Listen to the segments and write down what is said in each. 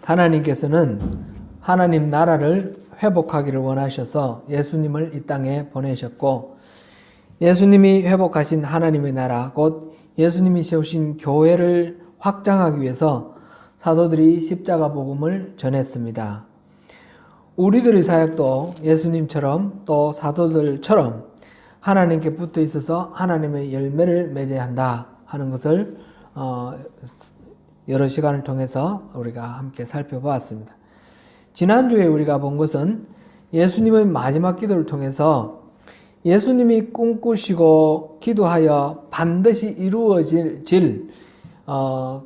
하나님께서는 하나님 나라를 회복하기를 원하셔서 예수님을 이 땅에 보내셨고, 예수님이 회복하신 하나님의 나라, 곧 예수님이 세우신 교회를 확장하기 위해서 사도들이 십자가 복음을 전했습니다. 우리들의 사역도 예수님처럼 또 사도들처럼 하나님께 붙어 있어서 하나님의 열매를 맺어야 한다 하는 것을 여러 시간을 통해서 우리가 함께 살펴보았습니다. 지난주에 우리가 본 것은 예수님의 마지막 기도를 통해서 예수님이 꿈꾸시고 기도하여 반드시 이루어질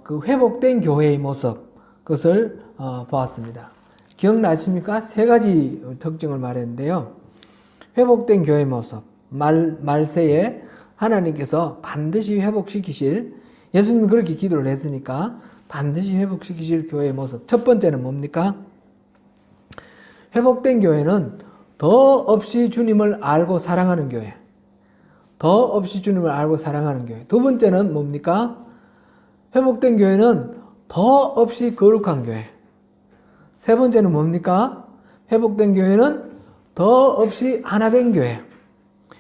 그 회복된 교회의 모습, 그것을 보았습니다. 기억나십니까? 세 가지 특징을 말했는데요. 회복된 교회의 모습, 말세에 하나님께서 반드시 회복시키실, 예수님이 그렇게 기도를 했으니까 반드시 회복시키실 교회의 모습. 첫 번째는 뭡니까? 회복된 교회는 더 없이 주님을 알고 사랑하는 교회. 더 없이 주님을 알고 사랑하는 교회. 두 번째는 뭡니까? 회복된 교회는 더 없이 거룩한 교회. 세 번째는 뭡니까? 회복된 교회는 더 없이 하나된 교회.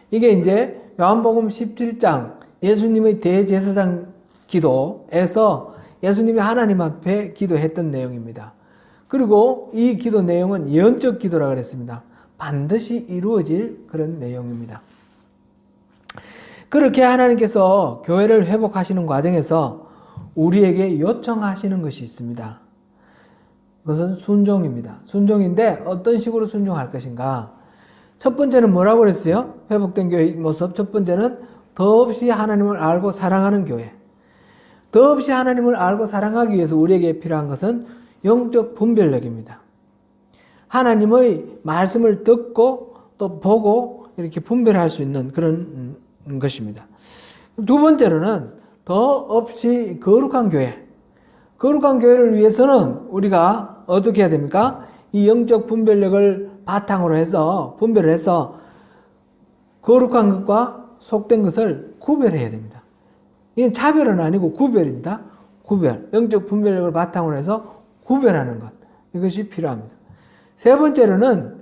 이게 이제 요한복음 17장 예수님의 대제사장 기도에서 예수님이 하나님 앞에 기도했던 내용입니다. 그리고 이 기도 내용은 예언적 기도라고 그랬습니다. 반드시 이루어질 그런 내용입니다. 그렇게 하나님께서 교회를 회복하시는 과정에서 우리에게 요청하시는 것이 있습니다. 그것은 순종입니다. 순종인데 어떤 식으로 순종할 것인가? 첫 번째는 뭐라고 그랬어요? 회복된 교회의 모습. 첫 번째는 더없이 하나님을 알고 사랑하는 교회. 더없이 하나님을 알고 사랑하기 위해서 우리에게 필요한 것은 영적 분별력입니다. 하나님의 말씀을 듣고 또 보고 이렇게 분별할 수 있는 그런 것입니다. 두 번째로는 더없이 거룩한 교회. 거룩한 교회를 위해서는 우리가 어떻게 해야 됩니까? 이 영적 분별력을 바탕으로 해서 분별을 해서 거룩한 것과 속된 것을 구별해야 됩니다. 이건 차별은 아니고 구별입니다. 구별. 영적 분별력을 바탕으로 해서 구별하는 것. 이것이 필요합니다. 세 번째로는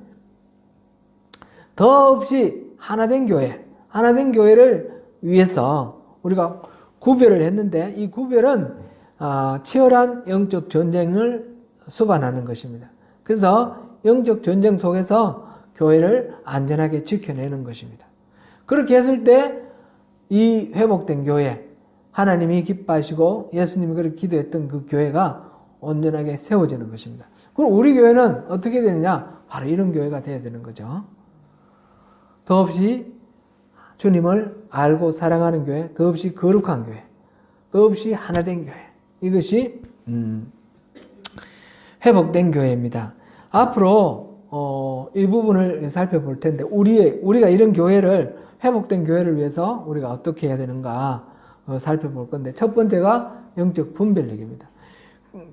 더없이 하나된 교회. 하나된 교회를 위해서 우리가 구별을 했는데 이 구별은 치열한 영적 전쟁을 수반하는 것입니다. 그래서 영적 전쟁 속에서 교회를 안전하게 지켜내는 것입니다. 그렇게 했을 때 이 회복된 교회, 하나님이 기뻐하시고 예수님이 그렇게 기도했던 그 교회가 온전하게 세워지는 것입니다. 그럼 우리 교회는 어떻게 되느냐? 바로 이런 교회가 되어야 되는 거죠. 더없이 주님을 알고 사랑하는 교회, 더없이 거룩한 교회, 더없이 하나된 교회. 이것이 회복된 교회입니다. 앞으로 이 부분을 살펴볼 텐데 우리가 이런 교회를 회복된 교회를 위해서 우리가 어떻게 해야 되는가 살펴볼 건데 첫 번째가 영적 분별력입니다.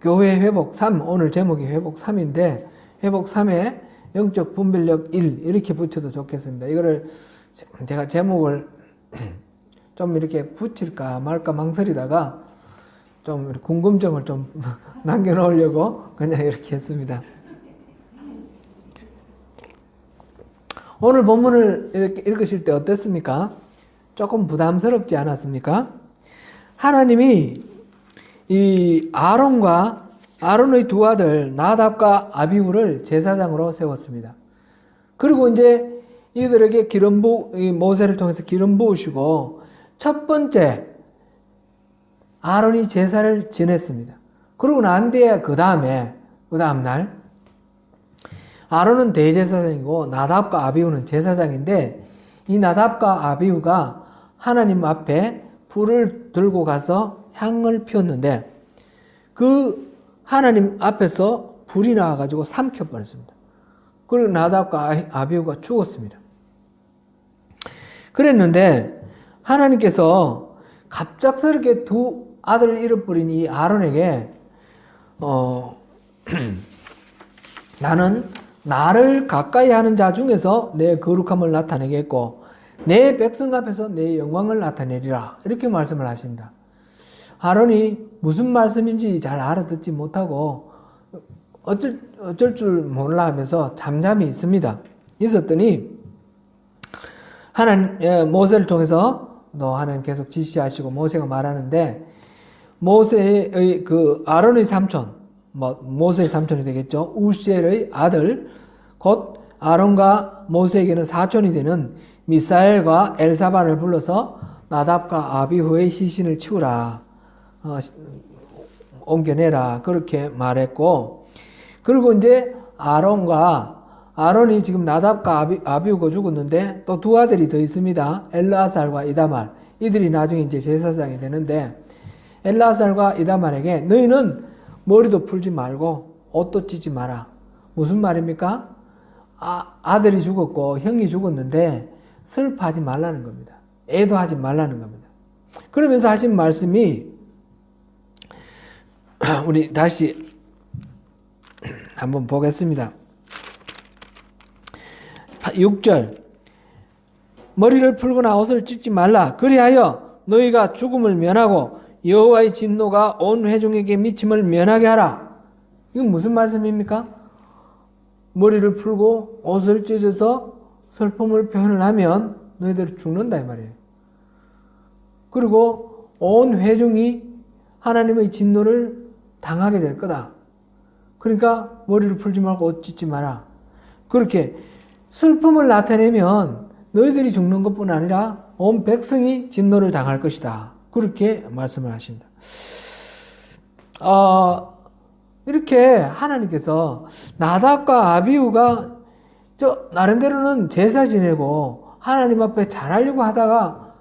교회 회복 3, 오늘 제목이 회복 3인데 회복 3에 영적 분별력 1 이렇게 붙여도 좋겠습니다. 이거를 제가 제목을 좀 이렇게 붙일까 말까 망설이다가 좀 궁금증을 좀 남겨놓으려고 그냥 이렇게 했습니다. 오늘 본문을 이렇게 읽으실 때 어땠습니까? 조금 부담스럽지 않았습니까? 하나님이 이 아론의 두 아들 나답과 아비후를 제사장으로 세웠습니다. 그리고 이제 이들에게 모세를 통해서 기름 부으시고 첫 번째 아론이 제사를 지냈습니다. 그러고 난 뒤에 그 다음 날 아론은 대제사장이고 나답과 아비후는 제사장인데 이 나답과 아비후가 하나님 앞에 불을 들고 가서 향을 피웠는데 그 하나님 앞에서 불이 나와가지고 삼켜버렸습니다. 그리고 나답과 아비후가 죽었습니다. 그랬는데 하나님께서 갑작스럽게 두 아들을 잃어버린 이 아론에게 나는 나를 가까이 하는 자 중에서 내 거룩함을 나타내겠고 내 백성 앞에서 내 영광을 나타내리라 이렇게 말씀을 하십니다. 아론이 무슨 말씀인지 잘 알아듣지 못하고 어쩔 줄 몰라 하면서 잠잠히 있었더니 모세를 통해서 너 하나님 계속 지시하시고 모세가 말하는데 모세의 아론의 삼촌, 모세의 삼촌이 되겠죠. 우시엘의 아들, 곧 아론과 모세에게는 사촌이 되는 미사엘과 엘사반을 불러서 나답과 아비후의 시신을 치우라. 옮겨내라. 그렇게 말했고, 그리고 이제 아론이 지금 나답과 아비후가 죽었는데 또 두 아들이 더 있습니다. 엘르아살과 이다말. 이들이 나중에 이제 제사장이 되는데, 엘르아살과 이다말에게 너희는 머리도 풀지 말고 옷도 찢지 마라. 무슨 말입니까? 아들이 죽었고 형이 죽었는데 슬퍼하지 말라는 겁니다. 애도하지 말라는 겁니다. 그러면서 하신 말씀이 우리 다시 한번 보겠습니다. 6절 머리를 풀거나 옷을 찢지 말라. 그리하여 너희가 죽음을 면하고 여호와의 진노가 온 회중에게 미침을 면하게 하라. 이건 무슨 말씀입니까? 머리를 풀고 옷을 찢어서 슬픔을 표현을 하면 너희들이 죽는다 이 말이에요. 그리고 온 회중이 하나님의 진노를 당하게 될 거다. 그러니까 머리를 풀지 말고 옷 찢지 마라. 그렇게 슬픔을 나타내면 너희들이 죽는 것뿐 아니라 온 백성이 진노를 당할 것이다. 그렇게 말씀을 하십니다. 이렇게 하나님께서 나답과 아비후가 나름대로는 제사 지내고 하나님 앞에 잘하려고 하다가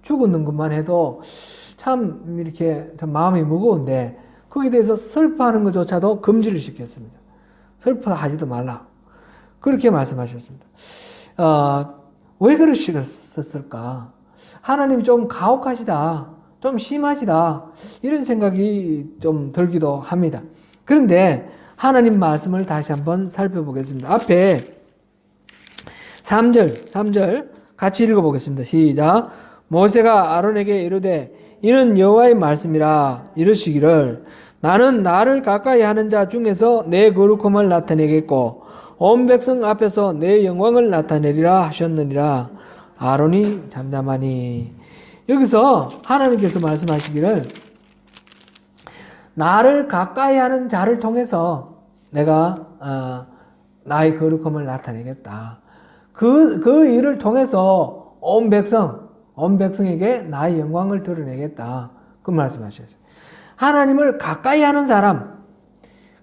죽었는 것만 해도 참 이렇게 참 마음이 무거운데 거기에 대해서 슬퍼하는 것조차도 금지를 시켰습니다. 슬퍼하지도 말라. 그렇게 말씀하셨습니다. 왜 그러셨을까? 하나님이 좀 가혹하시다, 좀 심하시다, 이런 생각이 좀 들기도 합니다. 그런데 하나님 말씀을 다시 한번 살펴보겠습니다. 앞에 3절 같이 읽어보겠습니다. 시작. 모세가 아론에게 이르되 이는 여호와의 말씀이라. 이르시기를 나는 나를 가까이 하는 자 중에서 내 거룩함을 나타내겠고 온 백성 앞에서 내 영광을 나타내리라 하셨느니라. 아론이 잠잠하니. 여기서 하나님께서 말씀하시기를 나를 가까이 하는 자를 통해서 내가 나의 거룩함을 나타내겠다. 그 일을 통해서 온 백성에게 나의 영광을 드러내겠다. 그 말씀하셨어요. 하나님을 가까이 하는 사람,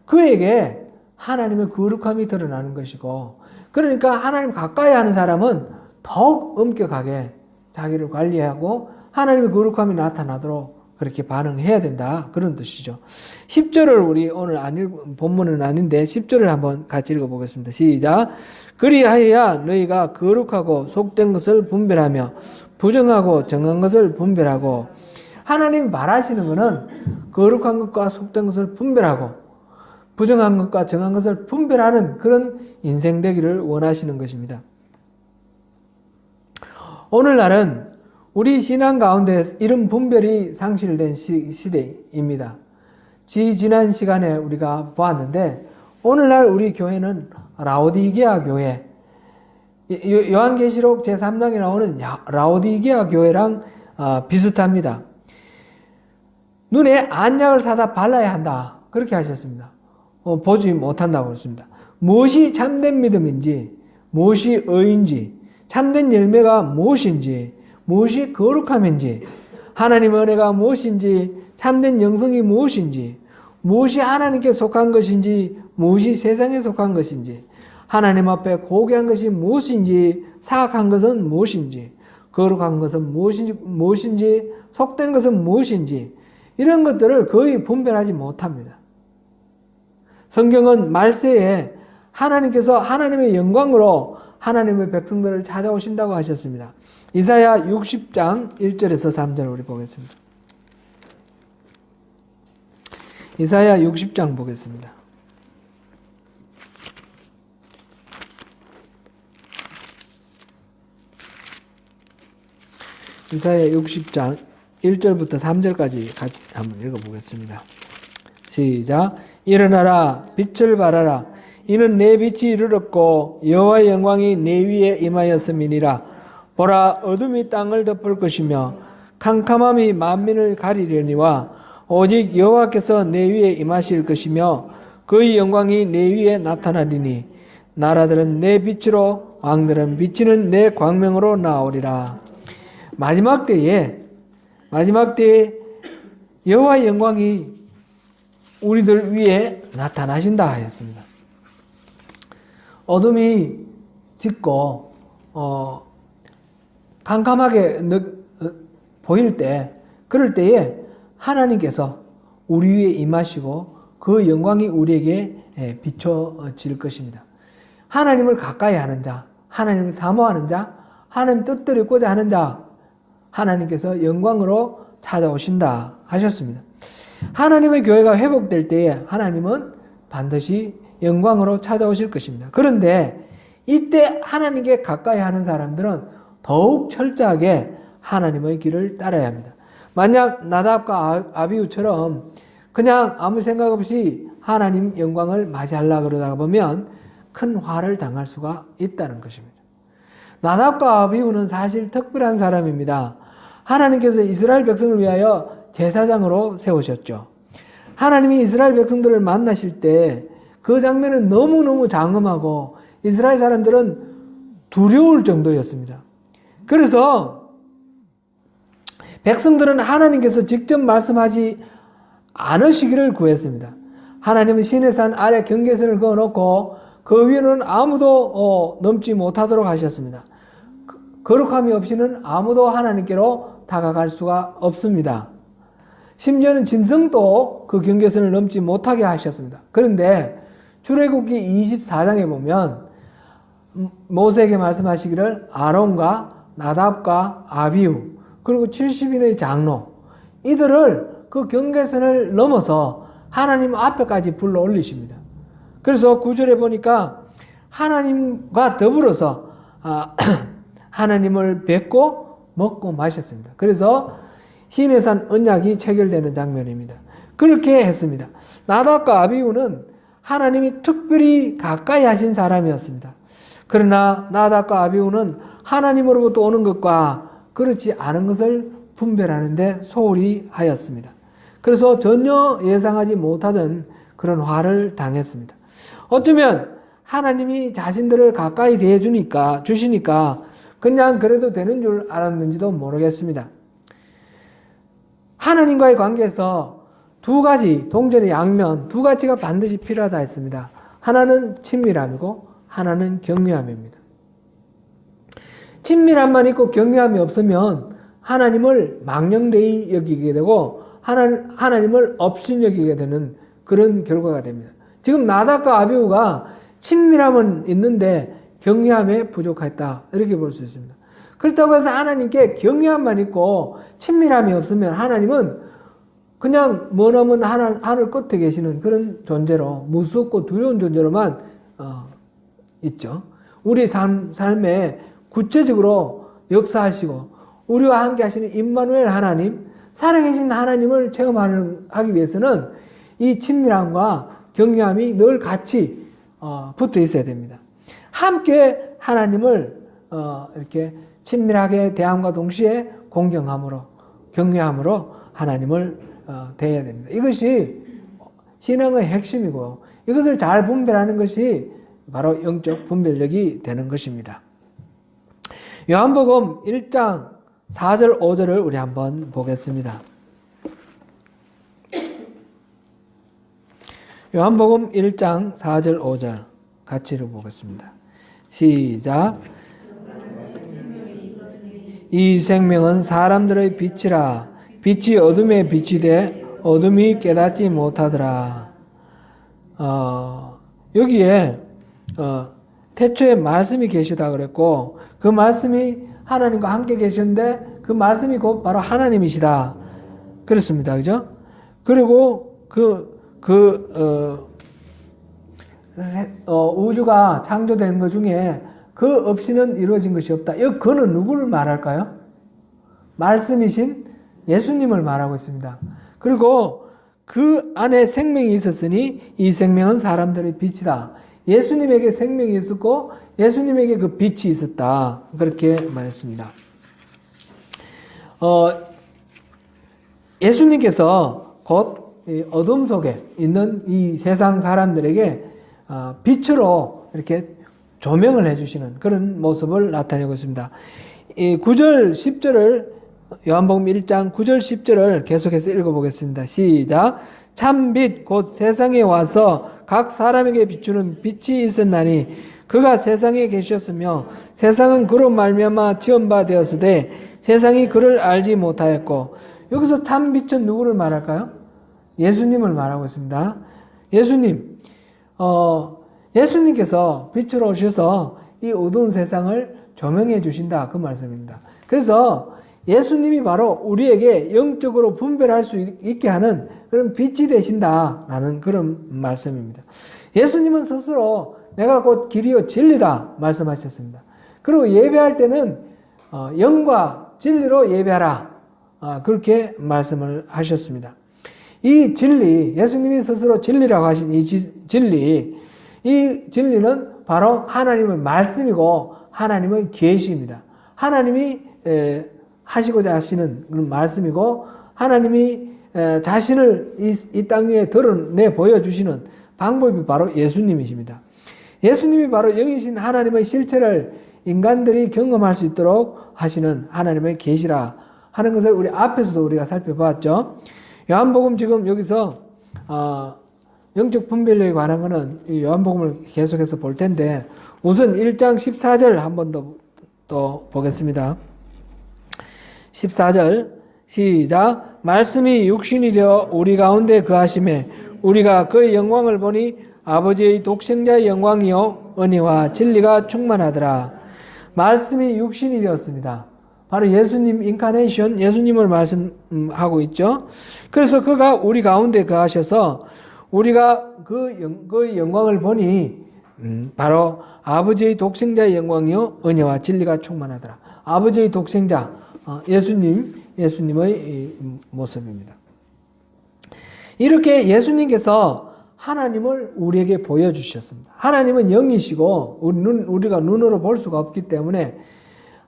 그에게 하나님의 거룩함이 드러나는 것이고, 그러니까 하나님 가까이 하는 사람은 더욱 엄격하게 자기를 관리하고 하나님의 거룩함이 나타나도록 그렇게 반응해야 된다. 그런 뜻이죠. 10절을 우리 오늘 본문은 아닌데 10절을 한번 같이 읽어보겠습니다. 시작. 그리하여야 너희가 거룩하고 속된 것을 분별하며 부정하고 정한 것을 분별하고. 하나님이 말하시는 것은 거룩한 것과 속된 것을 분별하고 부정한 것과 정한 것을 분별하는 그런 인생 되기를 원하시는 것입니다. 오늘날은 우리 신앙 가운데 이런 분별이 상실된 시대입니다. 지난 시간에 우리가 보았는데 오늘날 우리 교회는 라오디게아 교회, 요한계시록 제3장에 나오는 라오디게아 교회랑 비슷합니다. 눈에 안약을 사다 발라야 한다. 그렇게 하셨습니다. 보지 못한다고 그랬습니다. 무엇이 참된 믿음인지, 무엇이 의인지, 참된 열매가 무엇인지, 무엇이 거룩함인지, 하나님의 은혜가 무엇인지, 참된 영성이 무엇인지, 무엇이 하나님께 속한 것인지, 무엇이 세상에 속한 것인지, 하나님 앞에 고귀한 것이 무엇인지, 사악한 것은 무엇인지, 거룩한 것은 무엇인지, 속된 것은 무엇인지, 이런 것들을 거의 분별하지 못합니다. 성경은 말세에 하나님께서 하나님의 영광으로 하나님의 백성들을 찾아오신다고 하셨습니다. 이사야 60장 1절에서 3절 우리 보겠습니다. 이사야 60장 보겠습니다. 이사야 60장 1절부터 3절까지 같이 한번 읽어보겠습니다. 시작. 일어나라, 빛을 발하라. 이는 내 빛이 이르렀고 여호와의 영광이 내 위에 임하였음이니라. 보라, 어둠이 땅을 덮을 것이며 캄캄함이 만민을 가리려니와 오직 여호와께서 내 위에 임하실 것이며 그의 영광이 내 위에 나타나리니 나라들은 내 빛으로 왕들은 비치는 내 광명으로 나오리라. 마지막 때에 여호와의 영광이 우리들 위에 나타나신다 하였습니다. 어둠이 짙고 캄캄하게 보일 때, 그럴 때에 하나님께서 우리 위에 임하시고 그 영광이 우리에게 비춰질 것입니다. 하나님을 가까이 하는 자, 하나님을 사모하는 자, 하나님 뜻대로 있고자 하는 자, 하나님께서 영광으로 찾아오신다 하셨습니다. 하나님의 교회가 회복될 때에 하나님은 반드시 영광으로 찾아오실 것입니다. 그런데 이때 하나님께 가까이 하는 사람들은 더욱 철저하게 하나님의 길을 따라야 합니다. 만약 나답과 아비후처럼 그냥 아무 생각 없이 하나님 영광을 맞이하려고 그러다가 보면 큰 화를 당할 수가 있다는 것입니다. 나답과 아비후는 사실 특별한 사람입니다. 하나님께서 이스라엘 백성을 위하여 제사장으로 세우셨죠. 하나님이 이스라엘 백성들을 만나실 때 그 장면은 너무너무 장엄하고 이스라엘 사람들은 두려울 정도였습니다. 그래서 백성들은 하나님께서 직접 말씀하지 않으시기를 구했습니다. 하나님은 시내산 아래 경계선을 그어놓고 그 위에는 아무도 넘지 못하도록 하셨습니다. 거룩함이 없이는 아무도 하나님께로 다가갈 수가 없습니다. 심지어는 짐승도 그 경계선을 넘지 못하게 하셨습니다. 그런데 출애굽기 24장에 보면 모세에게 말씀하시기를 아론과 나답과 아비후 그리고 70인의 장로 이들을 그 경계선을 넘어서 하나님 앞에까지 불러 올리십니다. 그래서 9절에 보니까 하나님과 더불어서 하나님을 뵙고 먹고 마셨습니다. 그래서 시내산 언약이 체결되는 장면입니다. 그렇게 했습니다. 나답과 아비후는 하나님이 특별히 가까이 하신 사람이었습니다. 그러나 나답과 아비후는 하나님으로부터 오는 것과 그렇지 않은 것을 분별하는데 소홀히 하였습니다. 그래서 전혀 예상하지 못하던 그런 화를 당했습니다. 어쩌면 하나님이 자신들을 가까이 주시니까 그냥 그래도 되는 줄 알았는지도 모르겠습니다. 하나님과의 관계에서 두 가지, 동전의 양면, 두 가지가 반드시 필요하다 했습니다. 하나는 친밀함이고 하나는 경외함입니다. 친밀함만 있고 경외함이 없으면 하나님을 망령되이 여기게 되고 하나님을 업신여기게 되는 그런 결과가 됩니다. 지금 나답과 아비후가 친밀함은 있는데 경외함에 부족했다 이렇게 볼 수 있습니다. 그렇다고 해서 하나님께 경외함만 있고 친밀함이 없으면 하나님은 그냥 머나먼 하늘 끝에 계시는 그런 존재로 무섭고 두려운 존재로만 있죠. 우리 삶에 구체적으로 역사하시고 우리와 함께 하시는 임마누엘 하나님, 살아계신 하나님을 체험하기 위해서는 이 친밀함과 경외함이 늘 같이 붙어 있어야 됩니다. 함께 하나님을 이렇게 친밀하게 대함과 동시에 공경함으로 경외함으로 하나님을 대해야 됩니다. 이것이 신앙의 핵심이고 이것을 잘 분별하는 것이 바로 영적 분별력이 되는 것입니다. 요한복음 1장 4절 5절을 우리 한번 보겠습니다. 요한복음 1장 4절 5절 같이 읽어보겠습니다. 시작. 이 생명은 사람들의 빛이라. 빛이 어둠에 비치되 어둠이 깨닫지 못하더라. 여기에 태초에 말씀이 계시다 그랬고 그 말씀이 하나님과 함께 계셨는데 그 말씀이 곧 바로 하나님이시다 그렇습니다. 그죠? 그리고 우주가 창조된 것 중에 그 없이는 이루어진 것이 없다. 이 그는 누구를 말할까요? 말씀이신 예수님을 말하고 있습니다. 그리고 그 안에 생명이 있었으니 이 생명은 사람들의 빛이다. 예수님에게 생명이 있었고 예수님에게 그 빛이 있었다. 그렇게 말했습니다. 예수님께서 곧 어둠 속에 있는 이 세상 사람들에게 빛으로 이렇게 조명을 해주시는 그런 모습을 나타내고 있습니다. 9절, 10절을 요한복음 1장 9절, 10절을 계속해서 읽어보겠습니다. 시작. 참빛 곧 세상에 와서 각 사람에게 비추는 빛이 있었나니 그가 세상에 계셨으며 세상은 그로 말미암아 지은 바 되었으되 세상이 그를 알지 못하였고, 여기서 참빛은 누구를 말할까요? 예수님을 말하고 있습니다. 예수님, 예수님께서 빛으로 오셔서 이 어두운 세상을 조명해 주신다. 그 말씀입니다. 그래서 예수님이 바로 우리에게 영적으로 분별할 수 있게 하는 그런 빛이 되신다라는 그런 말씀입니다. 예수님은 스스로 내가 곧 길이요 진리다 말씀하셨습니다. 그리고 예배할 때는 영과 진리로 예배하라. 그렇게 말씀을 하셨습니다. 이 진리, 예수님이 스스로 진리라고 하신 이 진리, 이 진리는 바로 하나님의 말씀이고 하나님의 계시입니다. 하나님이 하시고자 하시는 그런 말씀이고 하나님이 자신을 이 땅 위에 드러내 보여주시는 방법이 바로 예수님이십니다. 예수님이 바로 영이신 하나님의 실체를 인간들이 경험할 수 있도록 하시는 하나님의 계시라 하는 것을 우리 앞에서도 우리가 살펴봤죠. 요한복음 지금 여기서 영적 분별력에 관한 것은 이 요한복음을 계속해서 볼 텐데 우선 1장 14절 한 번 더 보겠습니다. 14절 시작. 말씀이 육신이 되어 우리 가운데 거하심에 우리가 그의 영광을 보니 아버지의 독생자의 영광이요 은혜와 진리가 충만하더라. 말씀이 육신이 되었습니다. 바로 예수님 인카네이션, 예수님을 말씀하고 있죠. 그래서 그가 우리 가운데 거하셔서 우리가 그의 영광을 보니 바로 아버지의 독생자의 영광이요 은혜와 진리가 충만하더라. 아버지의 독생자 예수님의 모습입니다. 이렇게 예수님께서 하나님을 우리에게 보여주셨습니다. 하나님은 영이시고 우리가 눈으로 볼 수가 없기 때문에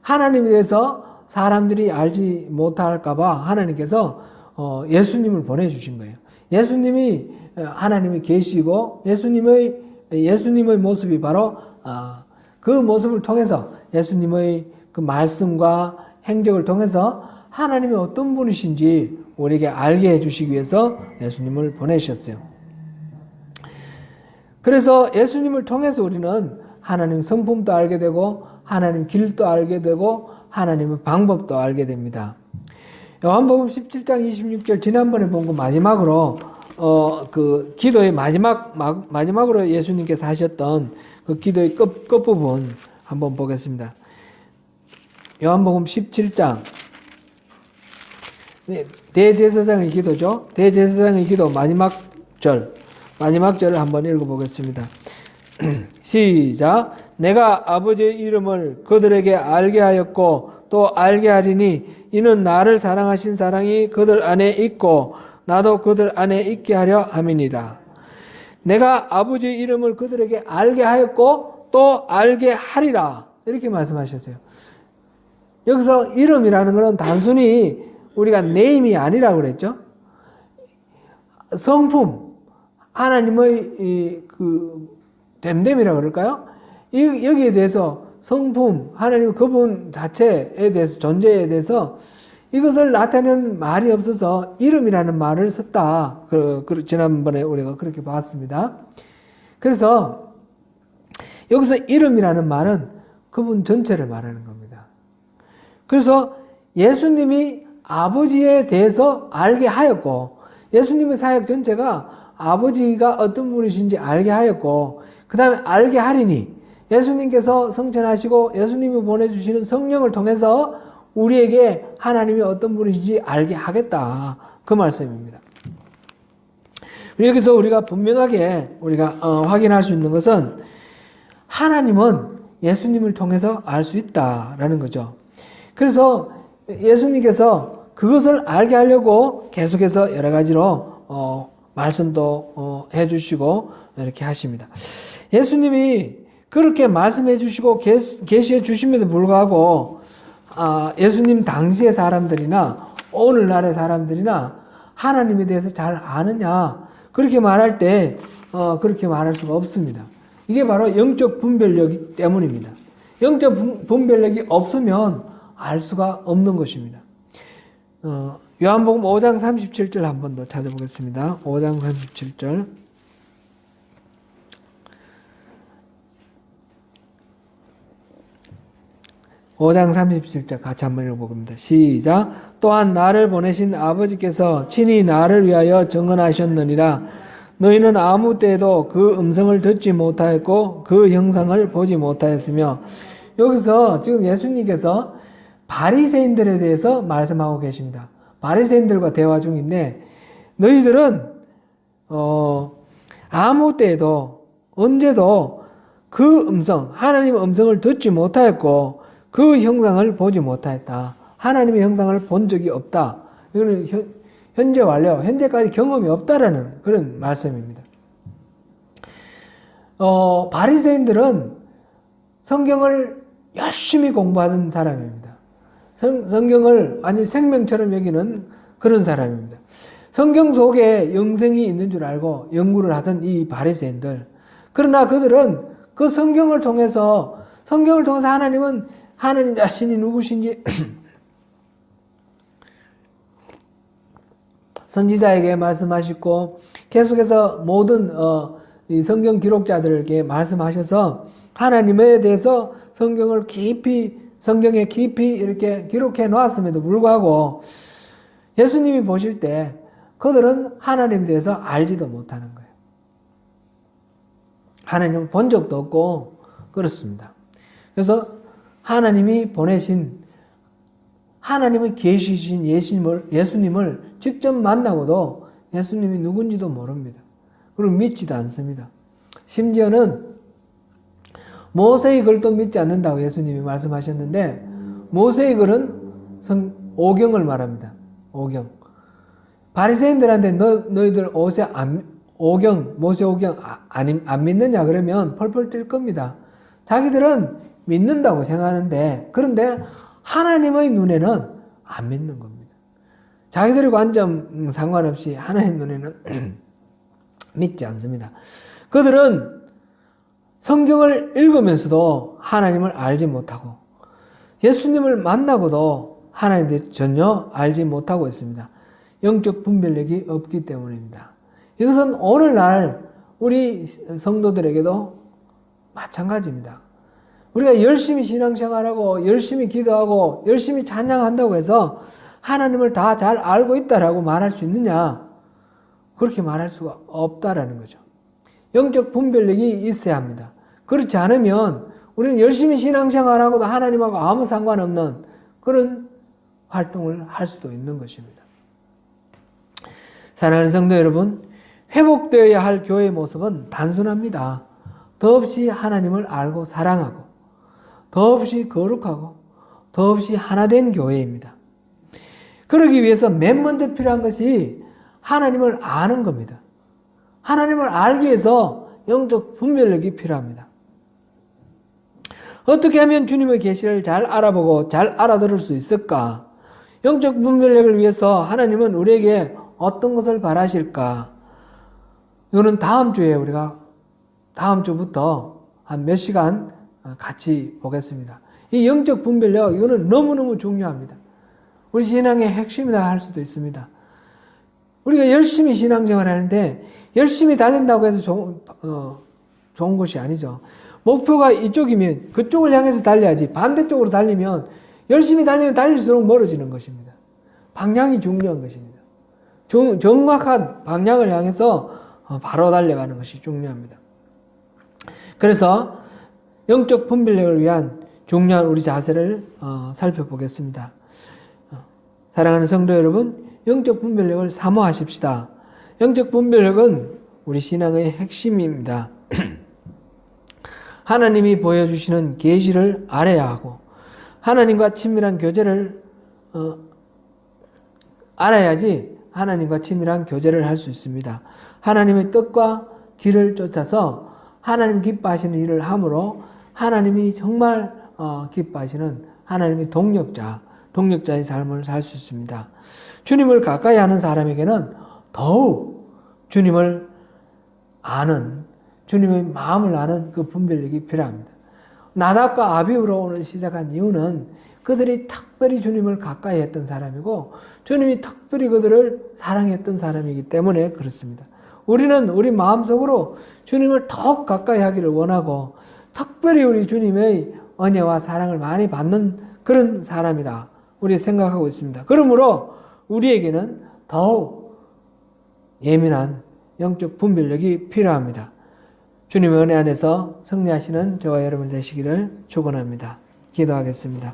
하나님에 대해서 사람들이 알지 못할까봐 하나님께서 예수님을 보내주신 거예요. 예수님이 하나님이 계시고 예수님의 모습이 바로 그 모습을 통해서 예수님의 그 말씀과 행적을 통해서 하나님이 어떤 분이신지 우리에게 알게 해주시기 위해서 예수님을 보내셨어요. 그래서 예수님을 통해서 우리는 하나님 성품도 알게 되고 하나님 길도 알게 되고 하나님의 방법도 알게 됩니다. 요한복음 17장 26절 지난번에 본 거 마지막으로 그 기도의 마지막으로 예수님께서 하셨던 그 기도의 끝부분 한번 보겠습니다. 요한복음 17장 대제사장의 기도죠. 대제사장의 기도 마지막 절을 한번 읽어보겠습니다. 시작. 내가 아버지의 이름을 그들에게 알게 하였고 또 알게 하리니 이는 나를 사랑하신 사랑이 그들 안에 있고 나도 그들 안에 있게 하려 함이니이다. 내가 아버지의 이름을 그들에게 알게 하였고 또 알게 하리라. 이렇게 말씀하셨어요. 여기서 이름이라는 것은 단순히 우리가 네임이 아니라고 그랬죠. 성품, 하나님의 그 됨됨이라고 그럴까요? 여기에 대해서 성품, 하나님 그분 자체에 대해서 존재에 대해서 이것을 나타내는 말이 없어서 이름이라는 말을 썼다. 지난번에 우리가 그렇게 봤습니다. 그래서 여기서 이름이라는 말은 그분 전체를 말하는 겁니다. 그래서 예수님이 아버지에 대해서 알게 하였고 예수님의 사역 전체가 아버지가 어떤 분이신지 알게 하였고 그 다음에 알게 하리니 예수님께서 성천하시고 예수님이 보내주시는 성령을 통해서 우리에게 하나님이 어떤 분이신지 알게 하겠다. 그 말씀입니다. 여기서 우리가 분명하게 확인할 수 있는 것은 하나님은 예수님을 통해서 알 수 있다라는 거죠. 그래서 예수님께서 그것을 알게 하려고 계속해서 여러 가지로 말씀도 해주시고 이렇게 하십니다. 예수님이 그렇게 말씀해 주시고 계시해 주심에도 불구하고 예수님 당시의 사람들이나 오늘날의 사람들이나 하나님에 대해서 잘 아느냐 그렇게 말할 때 그렇게 말할 수가 없습니다. 이게 바로 영적 분별력이 때문입니다. 영적 분별력이 없으면 알 수가 없는 것입니다. 요한복음 5장 37절 한 번 더 찾아보겠습니다. 5장 37절. (5장 37절) 같이 한번 읽어보겠습니다. 시작. 또한 나를 보내신 아버지께서 친히 나를 위하여 증언하셨느니라. 너희는 아무 때에도 그 음성을 듣지 못하였고 그 형상을 보지 못하였으며. 여기서 지금 예수님께서 바리새인들에 대해서 말씀하고 계십니다. 바리새인들과 대화 중인데 너희들은 아무 때에도 언제도 그 음성, 하나님의 음성을 듣지 못하였고 그 형상을 보지 못하였다. 하나님의 형상을 본 적이 없다. 이거는 현재 완료, 현재까지 경험이 없다라는 그런 말씀입니다. 바리새인들은 성경을 열심히 공부하던 사람입니다. 성경을 완전 생명처럼 여기는 그런 사람입니다. 성경 속에 영생이 있는 줄 알고 연구를 하던 이 바리새인들. 그러나 그들은 그 성경을 통해서 하나님 자신이 누구신지 선지자에게 말씀하시고 계속해서 모든 이 성경 기록자들에게 말씀하셔서 하나님에 대해서 성경에 깊이 이렇게 기록해 놓았음에도 불구하고 예수님이 보실 때 그들은 하나님에 대해서 알지도 못하는 거예요. 하나님을 본 적도 없고 그렇습니다. 그래서 하나님이 보내신 하나님의 계시신 예수님을 직접 만나고도 예수님이 누군지도 모릅니다. 그리고 믿지도 않습니다. 심지어는 모세의 글도 믿지 않는다고 예수님이 말씀하셨는데 모세의 글은 오경을 말합니다. 오경. 바리새인들한테 너희들 모세 오경 안 믿느냐 그러면 펄펄 뛸 겁니다. 자기들은 믿는다고 생각하는데 그런데 하나님의 눈에는 안 믿는 겁니다. 자기들의 관점 상관없이 하나님 눈에는 믿지 않습니다. 그들은 성경을 읽으면서도 하나님을 알지 못하고 예수님을 만나고도 하나님에 대해 전혀 알지 못하고 있습니다. 영적 분별력이 없기 때문입니다. 이것은 오늘날 우리 성도들에게도 마찬가지입니다. 우리가 열심히 신앙생활하고 열심히 기도하고 열심히 찬양한다고 해서 하나님을 다 잘 알고 있다라고 말할 수 있느냐? 그렇게 말할 수가 없다라는 거죠. 영적 분별력이 있어야 합니다. 그렇지 않으면 우리는 열심히 신앙생활하고도 하나님하고 아무 상관없는 그런 활동을 할 수도 있는 것입니다. 사랑하는 성도 여러분, 회복되어야 할 교회의 모습은 단순합니다. 더없이 하나님을 알고 사랑하고 더없이 거룩하고 더없이 하나된 교회입니다. 그러기 위해서 맨 먼저 필요한 것이 하나님을 아는 겁니다. 하나님을 알기 위해서 영적 분별력이 필요합니다. 어떻게 하면 주님의 계시를 잘 알아보고 잘 알아들을 수 있을까? 영적 분별력을 위해서 하나님은 우리에게 어떤 것을 바라실까? 이거는 다음 주에 우리가 다음 주부터 한 몇 시간 같이 보겠습니다. 이 영적 분별력 이거는 너무너무 중요합니다. 우리 신앙의 핵심이다 할 수도 있습니다. 우리가 열심히 신앙생활 하는데 열심히 달린다고 해서 좋은 것이 아니죠. 목표가 이쪽이면 그쪽을 향해서 달려야지 반대쪽으로 달리면 열심히 달리면 달릴수록 멀어지는 것입니다. 방향이 중요한 것입니다. 정확한 방향을 향해서 바로 달려가는 것이 중요합니다. 그래서 영적 분별력을 위한 중요한 우리 자세를 살펴보겠습니다. 사랑하는 성도 여러분, 영적 분별력을 사모하십시다. 영적 분별력은 우리 신앙의 핵심입니다. 하나님이 보여주시는 계시를 알아야 하고 하나님과 친밀한 교제를 알아야지 하나님과 친밀한 교제를 할 수 있습니다. 하나님의 뜻과 길을 쫓아서 하나님 기뻐하시는 일을 함으로 하나님이 정말 기뻐하시는 하나님의 동력자의 삶을 살 수 있습니다. 주님을 가까이 하는 사람에게는 더욱 주님을 아는, 주님의 마음을 아는 그 분별력이 필요합니다. 나답과 아비후로 오늘 시작한 이유는 그들이 특별히 주님을 가까이 했던 사람이고 주님이 특별히 그들을 사랑했던 사람이기 때문에 그렇습니다. 우리는 우리 마음속으로 주님을 더욱 가까이 하기를 원하고 특별히 우리 주님의 은혜와 사랑을 많이 받는 그런 사람이라 우리 생각하고 있습니다. 그러므로 우리에게는 더욱 예민한 영적 분별력이 필요합니다. 주님의 은혜 안에서 승리하시는 저와 여러분 되시기를 축원합니다. 기도하겠습니다.